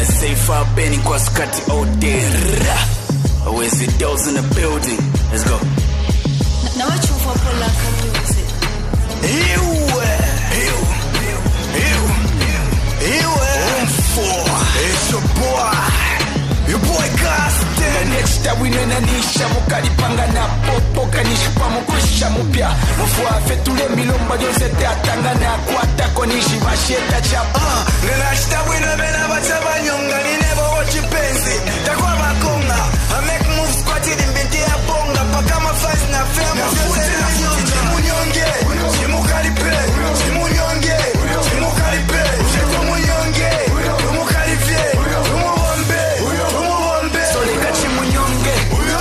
Let's say far Benny Kwaskati out there. Where's the dolls in the building? Let's go. Now what you for Polaka music? It's your boy Gaston. The next time we nena nisha mukalipanga na popo kanishipa mukusha mupya. Mufua fetule milomba jose te atanga na kwata konishi basheta chapa. The next time we nena bachaba nyonga ni never watch you penzi. Takwa makonga. I make moves kwa tidi mbinti ya bonga. Paka mafaz na fema. Chimunyonge. Chimukalipe. Chimunyonge. Chimukalipe. Chimunyonge. Chimukalipe. Chimunyonge,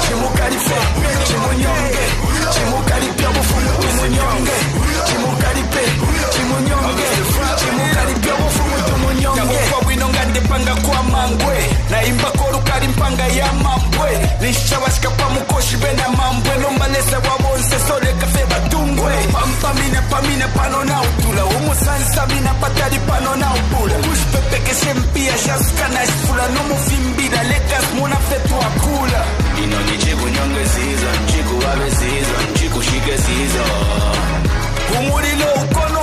Chimukalife, Chimunyonge, Chimukalipe, Chimunyonge, Chimukalipe, Chimunyonge, Chimukalipe, Chimunyonge. Kwa winonga ndepanga kwa mangwe, na imba korukari mpanga ya mambwe. Nishawashika pa mukoshi bena mambwe, nombalesa wabonse sole kafe batungwe. Pamina pano na utula, umusansa mina patari pano na upula. Pushpepeke shempia, shasuka na shfula, nomu fimbida, lekas muna fetu akula. Ino ni Chimunyonge season, chiku wabe season, chiku shike season. Umurilo ukono,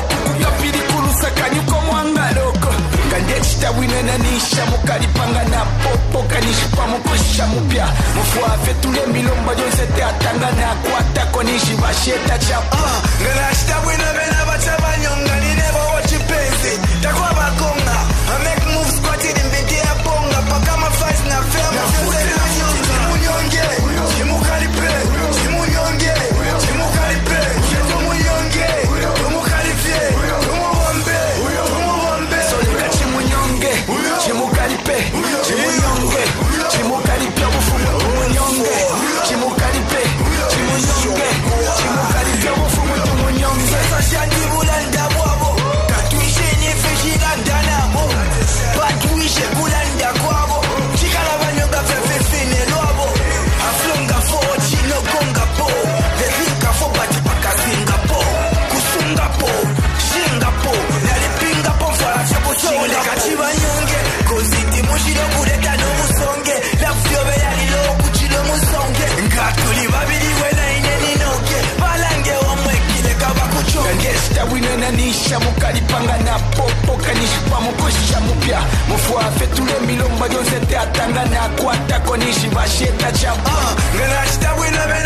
kukutapiri kulusaka nyuko mwangaloko. Kandechita winena nisha mukalipanga na popo kanishipa mukosha mupya. Mufua fetule milomba jonse te atanga na kwata konishi basheta chapa. Ngelashita winena bachaba nyonga ni never watch you penzi. Takwa bakonga, I make moves kwa tidi mbinti ya bonga. Paka mafaz na fema. Chimunyonge, Chimukalipe, Chimunyonge, Chimukalipe, Chimunyonge, Chimukalife, Chimunyonge, Solika Chimunyonge, Chimukalipe, Chimunyonge, Chimukalipe, Chimunyonge, Chimukalipe, Chimunyonge, Chimukalipe, Chimunyonge. Sashandi bulanda bwabo, katuishe nyefeshika ndanabo, batuishe bulanda kwabo, chikala banyoga fefefine lwabo, aflonga fo chino gonga po, lezinka fo bati paka Singapore, kusunga po, Singapore, nalipinga po mfala fyepo chinga po. Chimunyonge, koziti mushiro kuleta no musonge, lafyobe yalilo kuchilo musonge, ngatuli babili wena ineni noke, balange omwekile kaba kuchonge. Ngesta winena nisha mukalipanga na popo kanishipa mukosha mupya. Mufua fetule milomba jonse te atanga na kwata konishi basheta chapa. Ngesta winena